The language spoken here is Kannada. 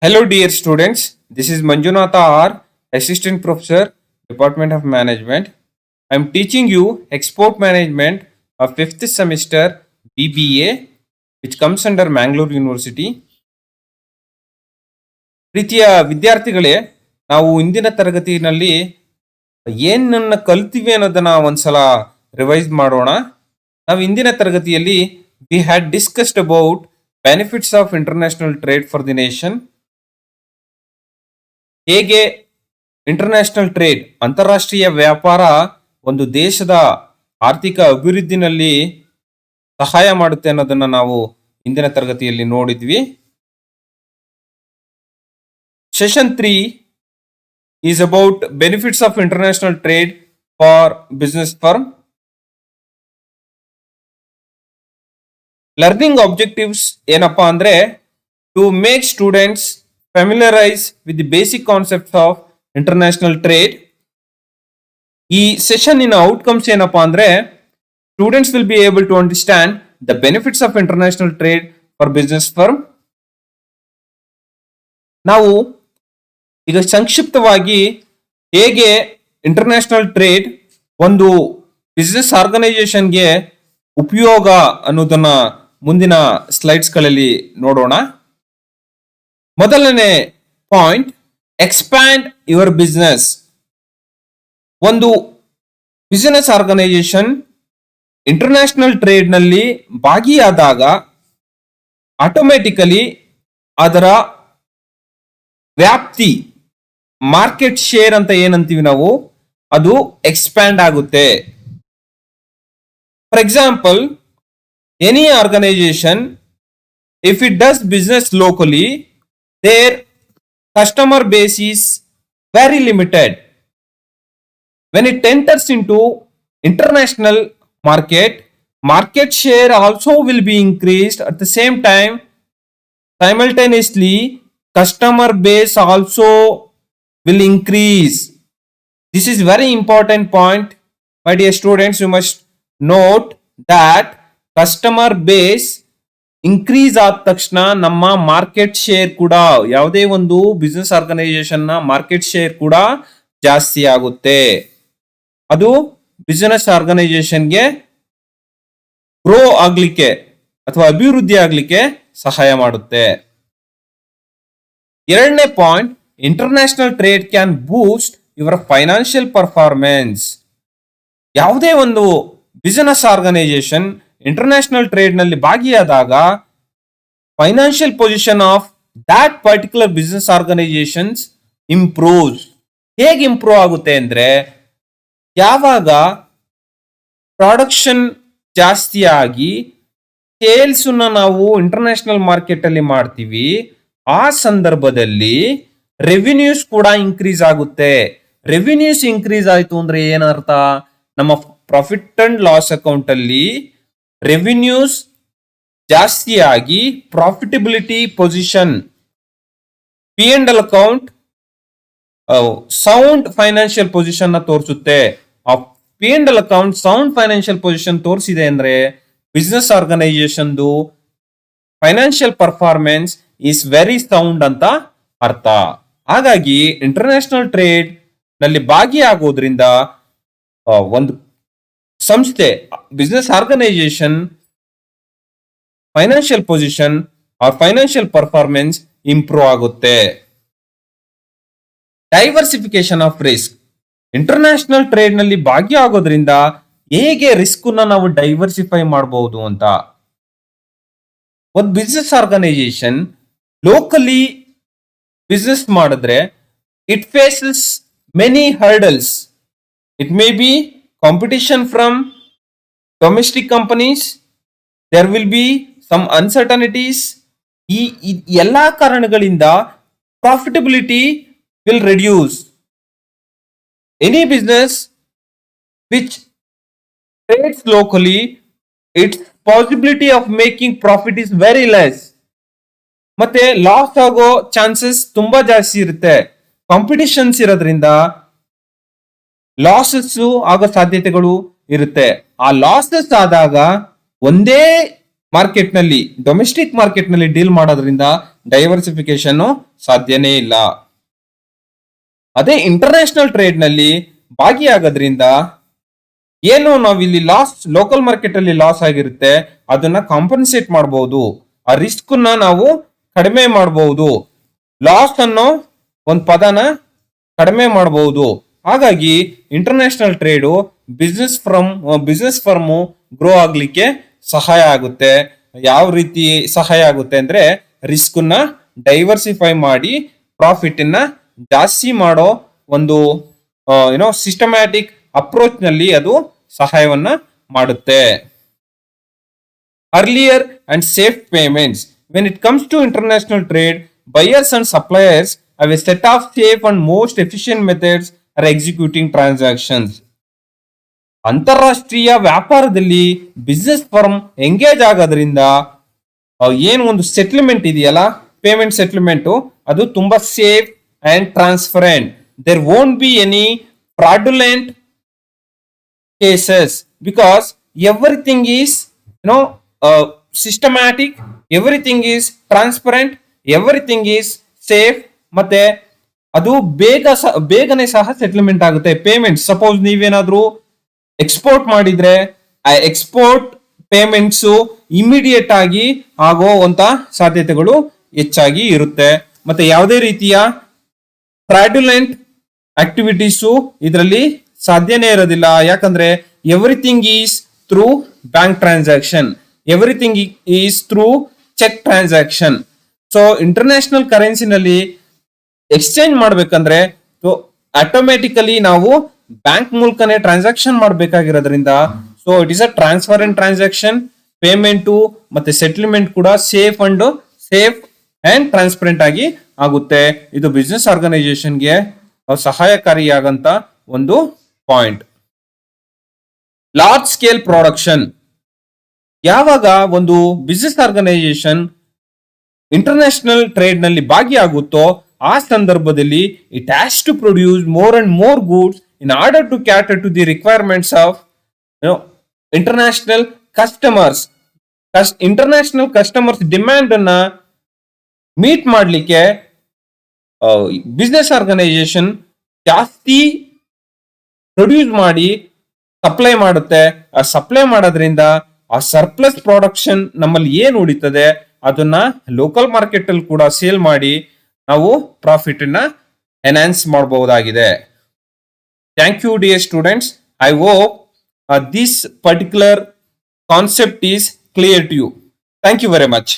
Hello, dear students. This is Manjunatha R, Assistant Professor, Department of Management. I am teaching you Export Management of 5th semester BBA, which comes under Mangalore University. ಪ್ರೀತಿಯ ವಿದ್ಯಾರ್ಥಿಗಳೇ, ನಾವು ಇಂದಿನ ತರಗತಿಯಲ್ಲಿ ಏನನ್ನ ಕಲ್ತೀವಿ ಅನ್ನೋದನ್ನ ಒಂದ್ಸಲ ರಿವೈಸ್ ಮಾಡೋಣ. ನಾವು ಇಂದಿನ ತರಗತಿಯಲ್ಲಿ we had discussed about benefits of international trade for the nation. ಹೇಗೆ ಇಂಟರ್ನ್ಯಾಷನಲ್ ಟ್ರೇಡ್ ಅಂತಾರಾಷ್ಟ್ರೀಯ ವ್ಯಾಪಾರ ಒಂದು ದೇಶದ ಆರ್ಥಿಕ ಅಭಿವೃದ್ಧಿನಲ್ಲಿ ಸಹಾಯ ಮಾಡುತ್ತೆ ಅನ್ನೋದನ್ನ ನಾವು ಇಂದಿನ ತರಗತಿಯಲ್ಲಿ ನೋಡಿದ್ವಿ. Session 3 is about benefits of international trade for business firm. Learning objectives ಏನಪ್ಪಾ ಅಂದ್ರೆ to make students familiarize with the basic concepts of international trade. ಈ ಸೆಷನ್ ಇನ ಔಟ್ಕಮ್ಸ್ ಏನಪ್ಪಾ ಅಂದ್ರೆ students will be able to understand the benefits of international trade for business firm. ನಾವು ಈಗ ಸಂಕ್ಷಿಪ್ತವಾಗಿ ಹೇಗೆ ಇಂಟರ್ನ್ಯಾಷನಲ್ ಟ್ರೇಡ್ ಒಂದು ಬಿಸ್ನೆಸ್ ಆರ್ಗನೈಸೇಷನ್ಗೆ ಉಪಯೋಗ ಅನ್ನೋದನ್ನ ಮುಂದಿನ ಸ್ಲೈಡ್ಸ್ ಗಳಲ್ಲಿ ನೋಡೋಣ. ಮೊದಲನೇ ಪಾಯಿಂಟ್, ಎಕ್ಸ್ಪ್ಯಾಂಡ್ ಯುವರ್ ಬಿಸ್ನೆಸ್. ಒಂದು ಬಿಸಿನೆಸ್ ಆರ್ಗನೈಸೇಷನ್ ಇಂಟರ್ನ್ಯಾಷನಲ್ ಟ್ರೇಡ್ ನಲ್ಲಿ ಭಾಗಿಯಾದಾಗ ಆಟೋಮೆಟಿಕಲಿ ಅದರ ವ್ಯಾಪ್ತಿ, ಮಾರ್ಕೆಟ್ ಶೇರ್ ಅಂತ ಏನಂತೀವಿ ನಾವು, ಅದು ಎಕ್ಸ್ಪ್ಯಾಂಡ್ ಆಗುತ್ತೆ. For example, any organisation if it does business locally, their customer base is very limited. When it enters into international market share also will be increased. At the same time, simultaneously, customer base also will increase. This is very important point. My dear students, you must note that customer base increase ಆದ ತಕ್ಷಣ ನಮ್ಮ ಮಾರ್ಕೆಟ್ ಶೇರ್ ಕೂಡ, ಯಾವುದೇ ಒಂದು ಬಿಸ್ನೆಸ್ ಆರ್ಗನೈಸೇಷನ್ ನ ಮಾರ್ಕೆಟ್ ಶೇರ್ ಕೂಡ ಜಾಸ್ತಿ ಆಗುತ್ತೆ. ಅದು ಬಿಸ್ನೆಸ್ ಆರ್ಗನೈಸೇಷನ್ಗೆ ಗ್ರೋ ಆಗ್ಲಿಕ್ಕೆ ಅಥವಾ ಅಭಿವೃದ್ಧಿ ಆಗ್ಲಿಕ್ಕೆ ಸಹಾಯ ಮಾಡುತ್ತೆ. ಎರಡನೇ point, international trade can boost your financial performance. ಯಾವುದೇ ಒಂದು ಬಿಸ್ನೆಸ್ ಆರ್ಗನೈಸೇಷನ್ ಇಂಟರ್ನ್ಯಾಷನಲ್ ಟ್ರೇಡ್ ನಲ್ಲಿ ಭಾಗಿಯಾದಾಗ financial position of that particular business organisations improves. ಹೇಗೆ ಇಂಪ್ರೂವ್ ಆಗುತ್ತೆ ಅಂದ್ರೆ, ಯಾವಾಗ ಪ್ರೊಡಕ್ಷನ್ ಜಾಸ್ತಿ ಆಗಿ ಸೇಲ್ಸ್ ನಾವು ಇಂಟರ್ನ್ಯಾಷನಲ್ ಮಾರ್ಕೆಟ್ ಅಲ್ಲಿ ಮಾಡ್ತೀವಿ, ಆ ಸಂದರ್ಭದಲ್ಲಿ ರೆವಿನ್ಯೂಸ್ ಕೂಡ ಇನ್ಕ್ರೀಸ್ ಆಗುತ್ತೆ. ರೆವಿನ್ಯೂಸ್ ಇನ್ಕ್ರೀಸ್ ಆಯ್ತು ಅಂದ್ರೆ ಏನರ್ಥ, ನಮ್ಮ ಪ್ರಾಫಿಟ್ ಅಂಡ್ ಲಾಸ್ ಅಕೌಂಟ್ ಅಲ್ಲಿ ರೆವಿನ್ಯೂಸ್ ಜಾಸ್ತಿ ಆಗಿ profitability position, P and L account sound financial position ನ ತೋರಿಸುತ್ತೆ. ಆ P and L account sound financial position ತೋರಿಸಿದೆ ಅಂದ್ರೆ business organisation financial performance is very sound ಅಂತ ಅರ್ಥ. ಹಾಗಾಗಿ ಇಂಟರ್ನ್ಯಾಷನಲ್ ಟ್ರೇಡ್ ನಲ್ಲಿ ಭಾಗಿಯಾಗೋದ್ರಿಂದ ಒಂದು ಸಂಸ್ಥೆ, business organisation financial position or financial performance improve ಆಗುತ್ತೆ. Diversification of risk. International trade ನಲ್ಲಿ ಭಾಗಿಯಾಗೋದ್ರಿಂದ ಹೇಗೆ ರಿಸ್ಕ್ ನಾವು ಡೈವರ್ಸಿಫೈ ಮಾಡಬಹುದು ಅಂತ. ಒಂದು ಬಿಸ್ನೆಸ್ ಆರ್ಗನೈಸೇಷನ್ ಲೋಕಲಿ ಬಿಸ್ನೆಸ್ ಮಾಡಿದ್ರೆ it faces many hurdles. It may be competition from domestic companies, there will be some uncertainties. ಈ ಎಲ್ಲಾ ಕಾರಣಗಳಿಂದ profitability will reduce. Any business which trades locally, its possibility of making profit is very less. ಮತ್ತೆ ಲಾಸ್ ಆಗೋ ಚಾನ್ಸಸ್ ತುಂಬಾ ಜಾಸ್ತಿ ಇರುತ್ತೆ. ಕಾಂಪಿಟಿಷನ್ಸ್ ಇರೋದ್ರಿಂದ ಲಾಸಸ್ ಆಗೋ ಸಾಧ್ಯತೆಗಳು ಇರುತ್ತೆ. ಆ ಲಾಸಸ್ ಆದಾಗ ಒಂದೇ ಮಾರ್ಕೆಟ್ ನಲ್ಲಿ, ಡೊಮೆಸ್ಟಿಕ್ ಮಾರ್ಕೆಟ್ ನಲ್ಲಿ ಡೀಲ್ ಮಾಡೋದ್ರಿಂದ ಡೈವರ್ಸಿಫಿಕೇಶನ್ ಸಾಧ್ಯನೇ ಇಲ್ಲ. ಅದೇ ಇಂಟರ್ನ್ಯಾಷನಲ್ ಟ್ರೇಡ್ ನಲ್ಲಿ ಭಾಗಿಯಾಗೋದ್ರಿಂದ ಏನು ನಾವಿಲ್ಲಿ ಲೋಕಲ್ ಮಾರ್ಕೆಟ್ ಅಲ್ಲಿ ಲಾಸ್ ಆಗಿರುತ್ತೆ ಅದನ್ನ ಕಾಂಪನ್ಸೇಟ್ ಮಾಡಬಹುದು, ಆ ರಿಸ್ಕ್ ನಾವು ಕಡಿಮೆ ಮಾಡಬಹುದು, ಲಾಸ್ ಅನ್ನೋ ಒಂದು ಪದನ ಕಡಿಮೆ ಮಾಡಬಹುದು. ಹಾಗಾಗಿ international trade business firm grow ಆಗ್ಲಿಕ್ಕೆ ಸಹಾಯ ಆಗುತ್ತೆ. ಯಾವ ರೀತಿ ಸಹಾಯ ಆಗುತ್ತೆ ಅಂದ್ರೆ ರಿಸ್ಕ್ ಡೈವರ್ಸಿಫೈ ಮಾಡಿ ಪ್ರಾಫಿಟ್ ಜಾಸ್ತಿ ಮಾಡೋ ಒಂದು ಸಿಸ್ಟಮ್ಯಾಟಿಕ್ ಅಪ್ರೋಚ್ ನಲ್ಲಿ ಅದು ಸಹಾಯವನ್ನ ಮಾಡುತ್ತೆ. Earlier and safe payments. When it comes to international trade, buyers and suppliers have a set of safe and most efficient methods for executing transactions. ಅಂತಾರಾಷ್ಟ್ರೀಯ ವ್ಯಾಪಾರದಲ್ಲಿ ಬಿಸ್ನೆಸ್ ಫರ್ಮ್ ಎಂಗೇಜ್ ಆಗೋದ್ರಿಂದ ಏನು ಒಂದು ಸೆಟ್ಲ್ಮೆಂಟ್ ಇದೆಯಲ್ಲ, ಪೇಮೆಂಟ್ ಸೆಟ್ಲ್ಮೆಂಟ್, ಅದು ತುಂಬಾ safe and transparent. There won't be any fraudulent cases because everything is systematic, everything is transparent, everything is safe. ಮತ್ತೆ ಅದು ಬೇಗನೆ ಸಹ ಸೆಟಲ್ಮೆಂಟ್ ಆಗುತ್ತೆ. ಪೇಮೆಂಟ್ ಸಪೋಸ್ ನೀವೇನಾದ್ರೂ ಎಕ್ಸ್ಪೋರ್ಟ್ ಮಾಡಿದ್ರೆ ಆ ಎಕ್ಸ್ಪೋರ್ಟ್ ಪೇಮೆಂಟ್ಸ್ ಇಮಿಡಿಯೇಟ್ ಆಗಿ ಆಗುವಂತ ಸಾಧ್ಯತೆಗಳು ಹೆಚ್ಚಾಗಿ ಇರುತ್ತೆ. ಮತ್ತೆ ಯಾವುದೇ ರೀತಿಯ ಫ್ರಾಡ್ಯುಲೆಂಟ್ ಆಕ್ಟಿವಿಟೀಸು ಇದರಲ್ಲಿ ಸಾಧ್ಯನೇ ಇರೋದಿಲ್ಲ. ಯಾಕಂದ್ರೆ everything is through bank transaction, everything is through cheque transaction. So international ಕರೆನ್ಸಿನಲ್ಲಿ ಎಕ್ಸ್ಚೇಂಜ್ ಮಾಡ್ಬೇಕಂದ್ರೆ ಆಟೋಮೆಟಿಕಲಿ ನಾವು ಬ್ಯಾಂಕ್ ಮೂಲಕನೇ ಟ್ರಾನ್ಸಾಕ್ಷನ್ ಮಾಡಬೇಕಾಗಿರೋದ್ರಿಂದ so it is a transparent transaction. Payment ಮತ್ತೆ ಸೆಟಲ್ಮೆಂಟ್ ಕೂಡ ಸೇಫ್ ಅಂಡ್ ಟ್ರಾನ್ಸ್ಪರೆಂಟ್ ಆಗಿ ಆಗುತ್ತೆ. ಇದು ಬಿಸ್ನೆಸ್ ಆರ್ಗನೈಸೇಷನ್ಗೆ ಸಹಾಯಕಾರಿಯಾಗಂತ ಒಂದು ಪಾಯಿಂಟ್. Large scale production. ಯಾವಾಗ ಒಂದು ಬಿಸ್ನೆಸ್ ಆರ್ಗನೈಸೇಷನ್ ಇಂಟರ್ನ್ಯಾಷನಲ್ ಟ್ರೇಡ್ ನಲ್ಲಿ ಭಾಗಿಯಾಗುತ್ತೋ ಆ ಸಂದರ್ಭದಲ್ಲಿ it has to produce more and more goods in order to cater to the requirements of international customers. International customers demand ಅನ್ನ ಮೀಟ್ ಮಾಡಲಿಕ್ಕೆ ಬಿಸ್ನೆಸ್ ಆರ್ಗನೈಸೇಷನ್ ಜಾಸ್ತಿ ಪ್ರೊಡ್ಯೂಸ್ ಮಾಡಿ ಸಪ್ಲೈ ಮಾಡುತ್ತೆ. ಆ ಸಪ್ಲೈ ಮಾಡೋದ್ರಿಂದ ಆ ಸರ್ಪ್ಲಸ್ ಪ್ರೊಡಕ್ಷನ್ ನಮ್ಮಲ್ಲಿ ಏನು ಉಳಿತದೆ ಅದನ್ನ ಲೋಕಲ್ ಮಾರ್ಕೆಟ್ ಅಲ್ಲಿ ಕೂಡ ಸೇಲ್ ಮಾಡಿ ನಾವು ಪ್ರಾಫಿಟ್ ಎನ್ಹಾನ್ಸ್ ಮಾಡಬಹುದಾಗಿದೆ. Thank you dear students. I hope this particular concept is clear to you. Thank you very much.